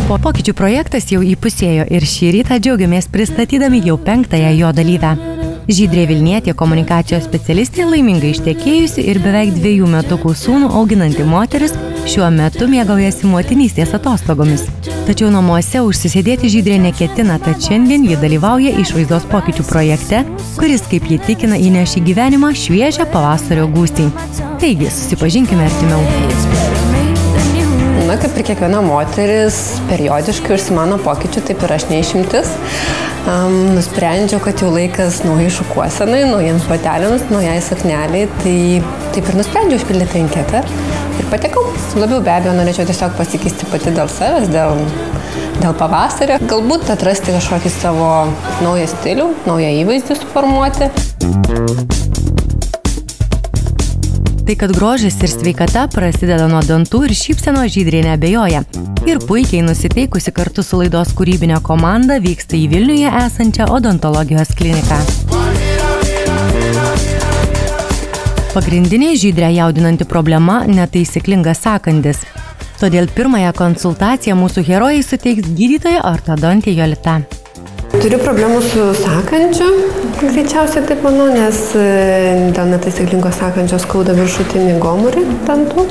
Pokyčių projektas jau įpusėjo ir šį rytą džiaugiamės pristatydami jau 5-ąją jo dalyvę. Žydrė Vilnietė, komunikacijos specialistė, laimingai ištekėjusi ir beveik 2 metukų sūnų auginanti moteris, šiuo metu mėgaujasi motinystės atostogomis. Tačiau namuose užsisėdėti Žydrė neketina, tad šiandien ji dalyvauja išvaizdos pokyčių projekte, kuris, kaip ji tikina, įneš į gyvenimą šviežią pavasario gūstį. Taigi, susipažinkime artimiau. Na, kaip ir kiekviena moteris periodiškai užsimano pokyčių, taip ir aš neišimtis. Nusprendžiau, kad jau laikas naujai šukuosenai, naujiems bateliams, naujai sakneliai, tai taip ir nusprendžiau užpildyti anketą ir patekau. Labiau be abejo norėčiau tiesiog pasikeisti pati dėl savęs, dėl pavasario. Galbūt atrasti kažkokį savo naują stilių, naują įvaizdį suformuoti. Tai, kad grožis ir sveikata prasideda nuo dantų ir šypsenos Žydrė neabejoja. Ir puikiai nusiteikusi kartu su laidos kūrybinė komanda vyksta į Vilniuje esančią odontologijos kliniką. Pagrindinė Žydrę jaudinanti problema – netaisyklingas sąkandis. Todėl pirmąją konsultaciją mūsų herojai suteiks gydytoja ortodontė Jolita. Turiu problemų su sąkandžiu, greičiausiai taip manau, nes dėl netaisyklingo sąkandžio skauda viršutinį gomurį dantų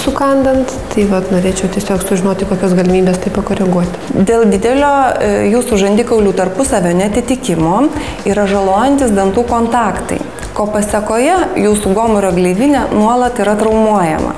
sukandant. Tai norėčiau tiesiog sužinoti, kokios galimybės tai pakoreguoti. Dėl didelio jūsų žandikaulių tarpusavio neatitikimo yra žalojantis dantų kontaktai, ko pasekoje jūsų gomurio gleivinė nuolat yra traumuojama.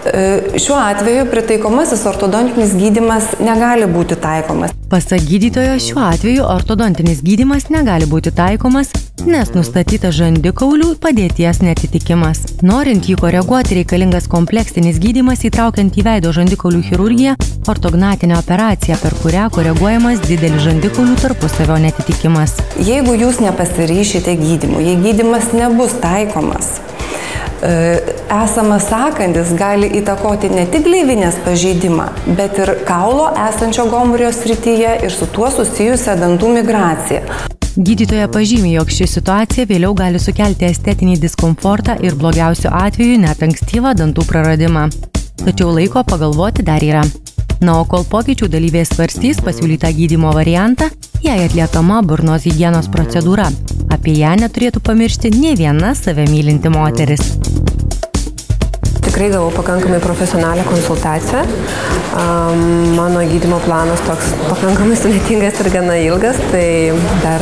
Šiuo atveju pritaikomasis ortodontinis gydymas negali būti taikomas. Pasak gydytojo, šiuo atveju ortodontinis gydymas negali būti taikomas, nes nustatytas žandikaulių padėties neatitikimas. Norint jį koreguoti, reikalingas kompleksinis gydymas įtraukiant į veido žandikaulių chirurgiją ortognatinę operaciją, per kurią koreguojamas didelis žandikaulių tarpusavio neatitikimas. Jeigu jūs nepasiryšite gydymu, jei gydymas nebus taikomas, esamas sąkandis gali įtakoti ne tik gleivinės pažeidimą, bet ir kaulo esančio gomurio srityje ir su tuo susijusią dantų migraciją. Gydytoja pažymi, jog ši situacija vėliau gali sukelti estetinį diskomfortą ir blogiausiu atveju net ankstyvą dantų praradimą. Tačiau laiko pagalvoti dar yra. Na, o kol pokyčių dalyviai svarstys pasiūlytą gydymo variantą, jai atliekama burnos higienos procedūra. Apie ją neturėtų pamiršti nė viena save mylinti moteris. Tikrai gavau pakankamai profesionalią konsultaciją. Mano gydymo planas toks pakankamai sudėtingas ir gana ilgas, tai dar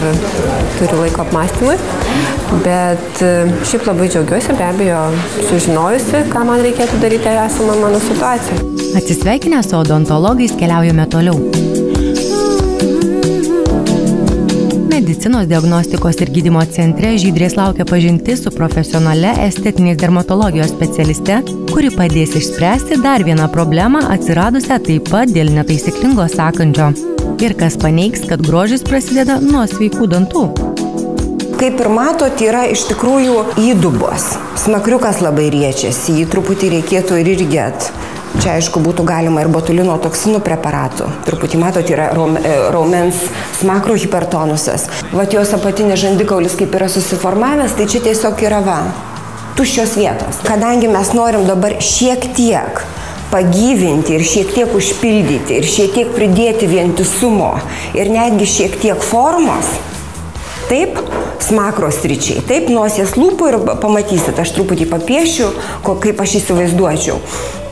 turiu laiko apmąstymui. Bet šiaip labai džiaugiuosi, be abejo, sužinojusi, ką man reikėtų daryti esamą mano situaciją. Atsisveikinę su odontologais keliaujame toliau. Medicinos diagnostikos ir gydymo centre Žydrės laukia pažintis su profesionale estetinės dermatologijos specialiste, kuri padės išspręsti dar vieną problemą atsiradusią taip pat dėl netaisyklingo sąkandžio. Ir kas paneigs, kad grožis prasideda nuo sveikų dantų. Kaip ir matot, yra iš tikrųjų įdubos. Smakriukas labai riečiasi, jį truputį reikėtų ir irgėt. Čia, aišku, būtų galima ir botulino toksinų preparatų. Truputį, matot, yra raumens smakro hipertonusas. Vat jos apatinis žandikaulis kaip yra susiformavęs, tai čia tiesiog yra tuščios vietos. Kadangi mes norim dabar šiek tiek pagyvinti ir šiek tiek užpildyti ir šiek tiek pridėti vientisumo ir netgi šiek tiek formos, taip, smakro sričiai, taip, nosies lūpų ir pamatysit, aš truputį papiešiu, kaip aš įsivaizduočiau.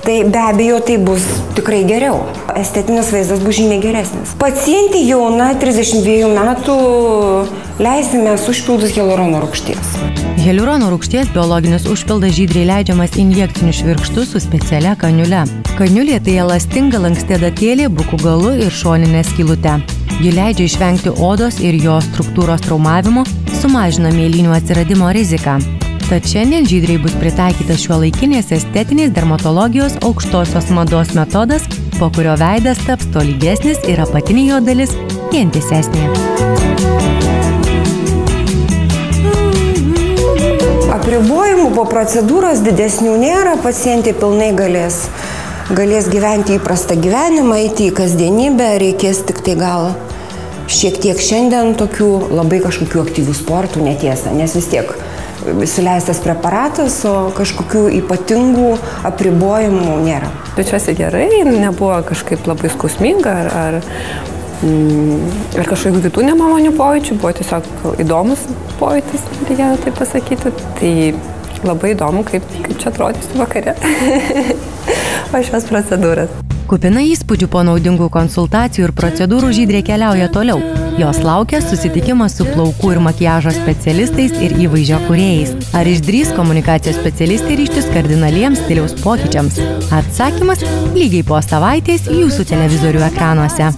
Tai be abejo, tai bus tikrai geriau. Estetinis vaizdas bus žymiai geresnis. Pacientė jauna, 32 metų, leisimės užpildus hialurono rūgšties. Hialurono rūgšties biologinis užpildas Žydrei leidžiamas injekciniu švirkštu su specialia kaniule. Kaniulė tai elastinga lanksti adatėlė, bukų galu ir šoninė skylute. Ji leidžia išvengti odos ir jos struktūros traumavimo, sumažina mėlynių atsiradimo riziką. Tad šiandien Žydrei bus pritaikytas šiuolaikinės estetinės dermatologijos aukštosios mados metodas, po kurio veidas taps tolygesnis ir apatinė jo dalis vientisesnė. Apribojimų po procedūros didesnių nėra, pacientė pilnai galės gyventi įprastą gyvenimą, eiti į kasdienybę, reikės tik tai gal šiek tiek šiandien tokių labai kažkokių aktyvių sportų, netiesa, nes vis tiek įsileistas preparatas, o kažkokių ypatingų apribojimų nėra. Jaučiuosi gerai, nebuvo kažkaip labai skausminga ar kažkokių kitų nemalonių pojūčių, buvo tiesiog įdomus pojūtis, reikėjo taip pasakyti. Tai labai įdomu, kaip čia atrodysiu vakare po šios procedūros. Kupina įspūdžių po naudingų konsultacijų ir procedūrų Žydrė keliauja toliau. Jos laukia susitikimas su plaukų ir makiažo specialistais ir įvaizdžio kūrėjais. Ar išdrįs komunikacijos specialistai ryžtis kardinaliems stiliaus pokyčiams? Atsakymas lygiai po savaitės jūsų televizorių ekranuose.